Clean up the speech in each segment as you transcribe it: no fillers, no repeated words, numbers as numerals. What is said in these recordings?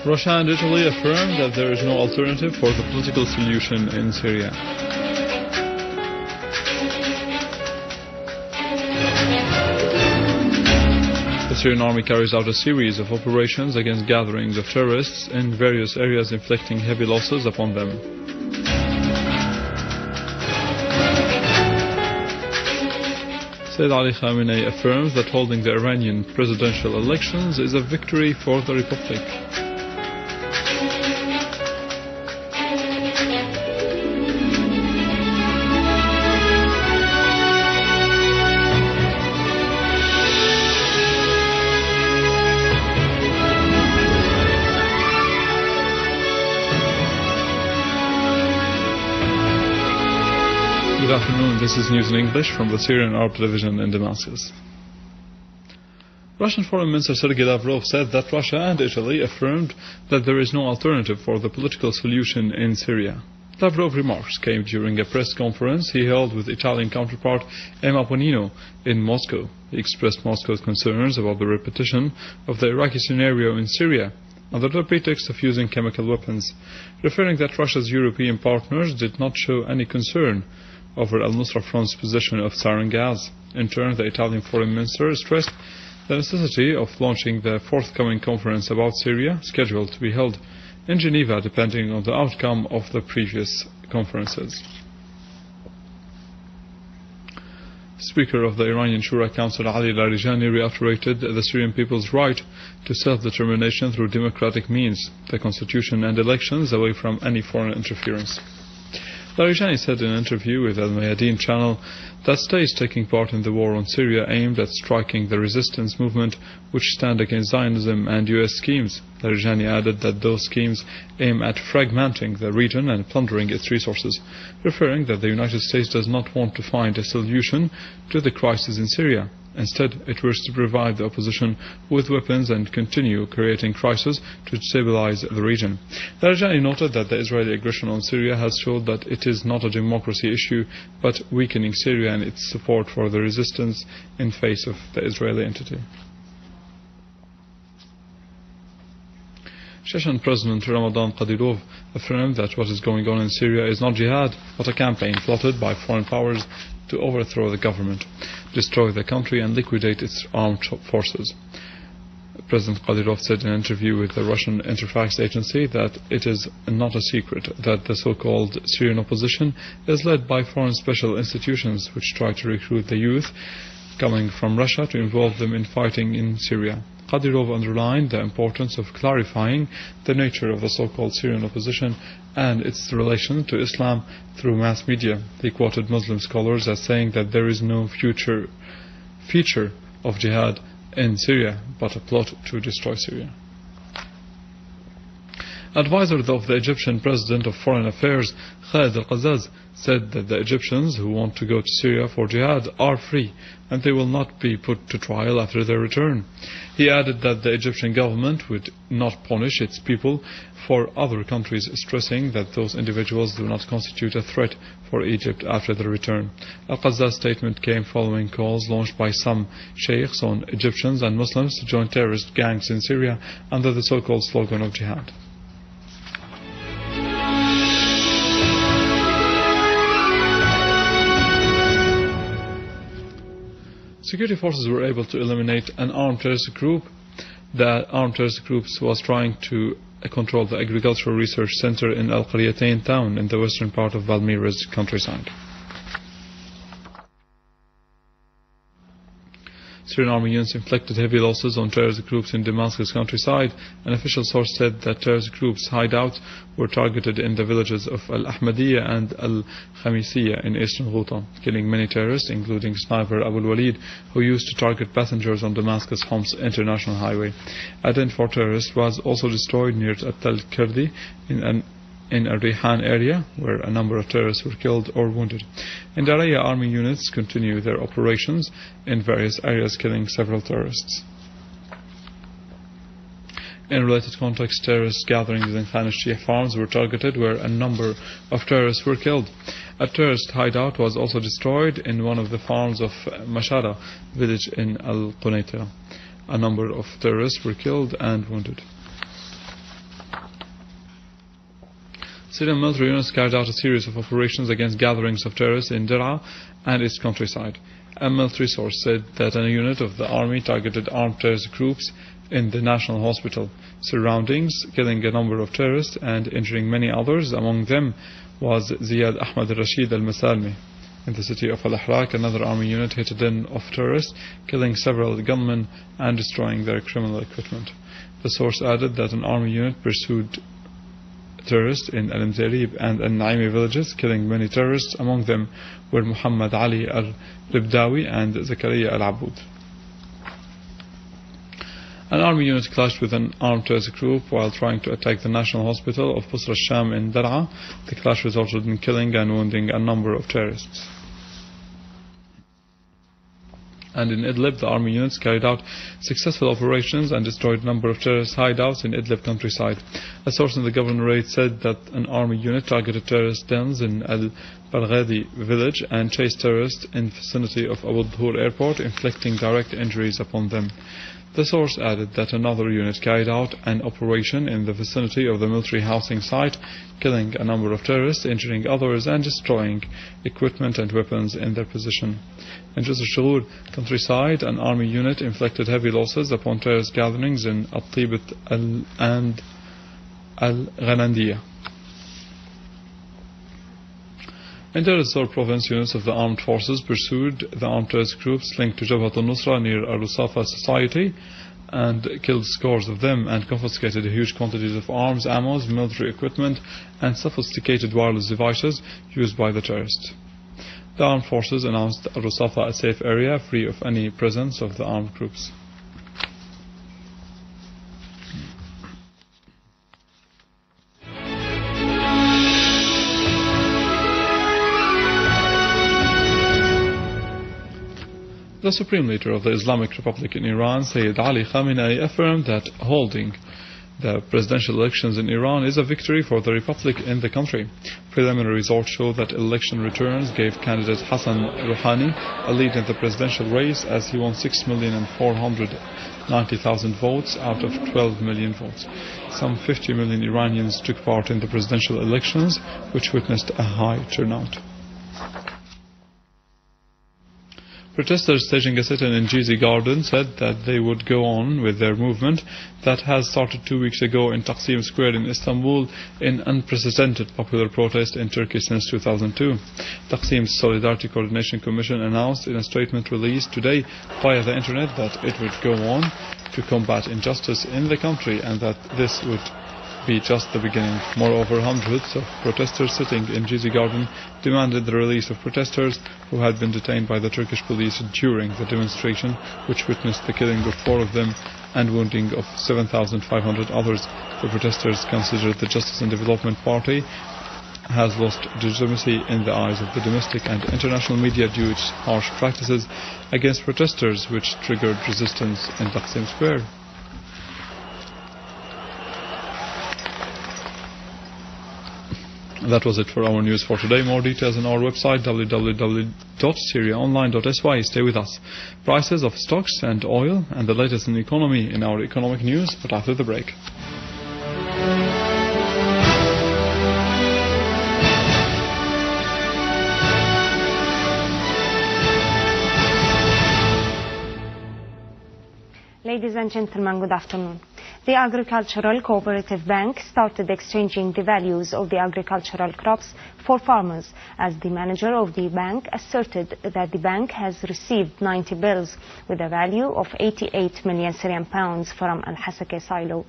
Russia and Italy affirm that there is no alternative for the political solution in Syria. The Syrian army carries out a series of operations against gatherings of terrorists in various areas, inflicting heavy losses upon them. Sayyid Ali Khamenei affirms that holding the Iranian presidential elections is a victory for the Republic. Good afternoon, this is news in English from the Syrian Arab Television in Damascus. Russian Foreign Minister Sergei Lavrov said that Russia and Italy affirmed that there is no alternative for the political solution in Syria. Lavrov's remarks came during a press conference he held with Italian counterpart Emma Bonino in Moscow. He expressed Moscow's concerns about the repetition of the Iraqi scenario in Syria under the pretext of using chemical weapons, referring that Russia's European partners did not show any concern over al-Nusra Front's possession of sarin gas. In turn, the Italian foreign minister stressed the necessity of launching the forthcoming conference about Syria, scheduled to be held in Geneva depending on the outcome of the previous conferences. Speaker of the Iranian Shura Council Ali Larijani reiterated the Syrian people's right to self-determination through democratic means, the constitution and elections away from any foreign interference. Larijani said in an interview with Al Mayadeen channel that states taking part in the war on Syria aimed at striking the resistance movement which stand against Zionism and US schemes. Larijani added that those schemes aim at fragmenting the region and plundering its resources, referring that the United States does not want to find a solution to the crisis in Syria. Instead, it wishes to provide the opposition with weapons and continue creating crisis to destabilize the region. Larijani noted that the Israeli aggression on Syria has shown that it is not a democracy issue, but weakening Syria and its support for the resistance in face of the Israeli entity. Chechen President Ramadan Kadyrov affirmed that what is going on in Syria is not jihad, but a campaign plotted by foreign powers to overthrow the government, destroy the country and liquidate its armed forces. President Kadyrov said in an interview with the Russian Interfax agency that it is not a secret that the so-called Syrian opposition is led by foreign special institutions which try to recruit the youth coming from Russia to involve them in fighting in Syria. Kadyrov underlined the importance of clarifying the nature of the so-called Syrian opposition and its relation to Islam through mass media. He quoted Muslim scholars as saying that there is no feature of jihad in Syria, but a plot to destroy Syria. Advisor of the Egyptian President of Foreign Affairs, Khaled al-Qazzaz, said that the Egyptians who want to go to Syria for jihad are free and they will not be put to trial after their return. He added that the Egyptian government would not punish its people for other countries, stressing that those individuals do not constitute a threat for Egypt after their return. Al-Qazzaz's statement came following calls launched by some sheikhs on Egyptians and Muslims to join terrorist gangs in Syria under the so-called slogan of jihad. Security forces were able to eliminate an armed terrorist group. The armed terrorist group was trying to control the agricultural research center in Al Qaryatain town in the western part of Valmira's countryside. Syrian army units inflicted heavy losses on terrorist groups in Damascus countryside. An official source said that terrorist groups' hideouts were targeted in the villages of Al-Ahmadiyya and Al-Khamisiyya in eastern Ghouta, killing many terrorists, including sniper Abu al-Walid, who used to target passengers on Damascus-Homs international highway. A den for terrorists was also destroyed near At-Tal-Kurdi in a Rihan area, where a number of terrorists were killed or wounded. In Daraya, army units continue their operations in various areas, killing several terrorists. In related context, terrorist gatherings in Khan al-Shia farms were targeted, where a number of terrorists were killed. A terrorist hideout was also destroyed in one of the farms of Mashara village in Al-Qunaytira. A number of terrorists were killed and wounded. Syrian military units carried out a series of operations against gatherings of terrorists in Dalla and its countryside. A military source said that a unit of the army targeted armed terrorist groups in the national hospital surroundings, killing a number of terrorists and injuring many others. Among them was Ziyad Ahmad al-Rashid al-Masalmi. In the city of Al-Ahrak, another army unit hit a den of terrorists, killing several gunmen and destroying their criminal equipment. The source added that an army unit pursued terrorists in Al-Mzarib and Al-Naimi villages, killing many terrorists. Among them were Muhammad Ali al-Ribdawi and Zakaria al-Aboud. An army unit clashed with an armed terrorist group while trying to attack the National Hospital of Busra al-Sham in Dar'a. The clash resulted in killing and wounding a number of terrorists. And in Idlib, the army units carried out successful operations and destroyed a number of terrorist hideouts in Idlib countryside. A source in the governorate said that an army unit targeted terrorist dens in Al-Barghadi village and chased terrorists in the vicinity of Abu Dhur airport, inflicting direct injuries upon them. The source added that another unit carried out an operation in the vicinity of the military housing site, killing a number of terrorists, injuring others, and destroying equipment and weapons in their position. In Juz al-Shughur countryside, an army unit inflicted heavy losses upon terrorist gatherings in Al-Tibat and Al-Ghanandiya. In Deir ez-Zor province, units of the armed forces pursued the armed terrorist groups linked to Jabhat al-Nusra near Al-Rusafa society and killed scores of them and confiscated huge quantities of arms, ammo, military equipment and sophisticated wireless devices used by the terrorists. The armed forces announced Al-Rusafa a safe area free of any presence of the armed groups. The Supreme Leader of the Islamic Republic in Iran, Sayyid Ali Khamenei, affirmed that holding the presidential elections in Iran is a victory for the Republic in the country. Preliminary results show that election returns gave candidate Hassan Rouhani a lead in the presidential race as he won 6,490,000 votes out of 12 million votes. Some 50 million Iranians took part in the presidential elections, which witnessed a high turnout. Protesters staging a sit-in in Gezi Garden said that they would go on with their movement that has started 2 weeks ago in Taksim Square in Istanbul in unprecedented popular protest in Turkey since 2002. Taksim's Solidarity Coordination Commission announced in a statement released today via the internet that it would go on to combat injustice in the country and that this would be just the beginning. Moreover, hundreds of protesters sitting in Gezi Garden demanded the release of protesters who had been detained by the Turkish police during the demonstration, which witnessed the killing of 4 of them and wounding of 7,500 others. The protesters consider the Justice and Development Party has lost legitimacy in the eyes of the domestic and international media due to its harsh practices against protesters, which triggered resistance in Taksim Square. That was it for our news for today. More details on our website www.syriaonline.sy. Stay with us. Prices of stocks and oil and the latest in the economy in our economic news, but after the break. Ladies and gentlemen, good afternoon. The Agricultural Cooperative Bank started exchanging the values of the agricultural crops for farmers, as the manager of the bank asserted that the bank has received 90 bills with a value of 88 million Syrian pounds from Al-Hasake silo,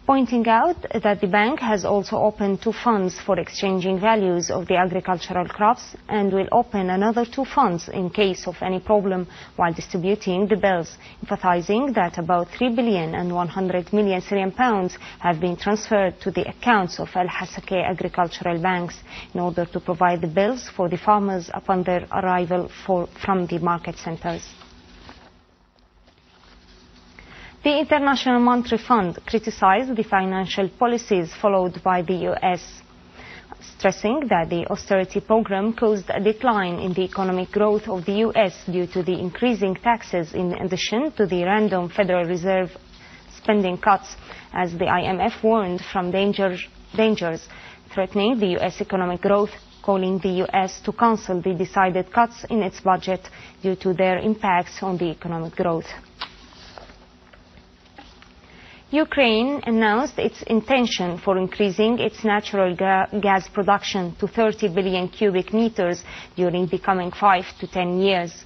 pointing out that the bank has also opened 2 funds for exchanging values of the agricultural crops and will open another 2 funds in case of any problem while distributing the bills, emphasizing that about 3 billion and 100 million Syrian pounds have been transferred to the accounts of Al-Hasake agricultural banks in order to provide the bills for the farmers upon their arrival from the market centers. The International Monetary Fund criticized the financial policies followed by the U.S., stressing that the austerity program caused a decline in the economic growth of the U.S. due to the increasing taxes in addition to the random Federal Reserve spending cuts, as the IMF warned from dangers threatening the U.S. economic growth, calling the U.S. to cancel the decided cuts in its budget due to their impacts on the economic growth. Ukraine announced its intention for increasing its natural gas production to 30 billion cubic meters during the coming 5 to 10 years.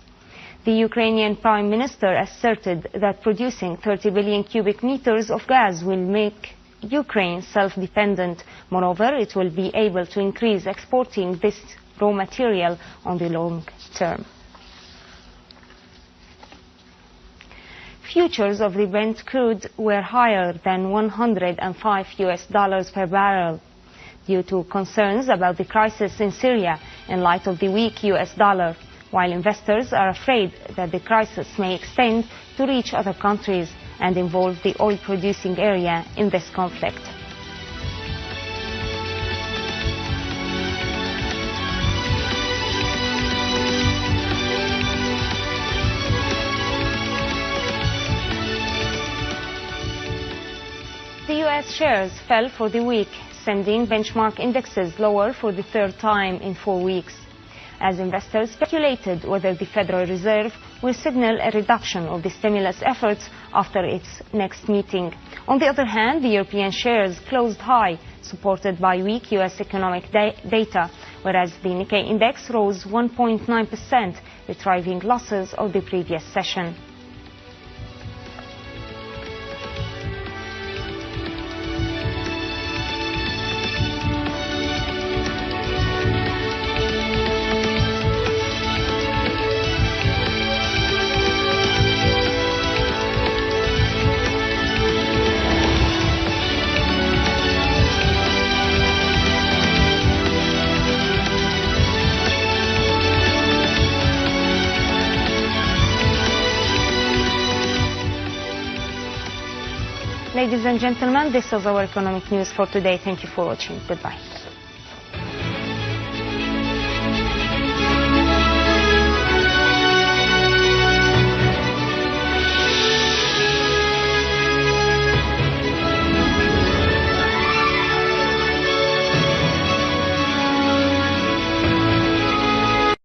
The Ukrainian Prime Minister asserted that producing 30 billion cubic meters of gas will make Ukraine self-dependent. Moreover, it will be able to increase exporting this raw material on the long term. Futures of the Brent crude were higher than $105 per barrel due to concerns about the crisis in Syria in light of the weak US dollar, while investors are afraid that the crisis may extend to reach other countries and involve the oil-producing area in this conflict. The U.S. shares fell for the week, sending benchmark indexes lower for the third time in 4 weeks, as investors speculated whether the Federal Reserve will signal a reduction of the stimulus efforts after its next meeting. On the other hand, the European shares closed high, supported by weak U.S. economic data, whereas the Nikkei index rose 1.9%, retrieving losses of the previous session. Ladies and gentlemen, this was our economic news for today. Thank you for watching. Goodbye.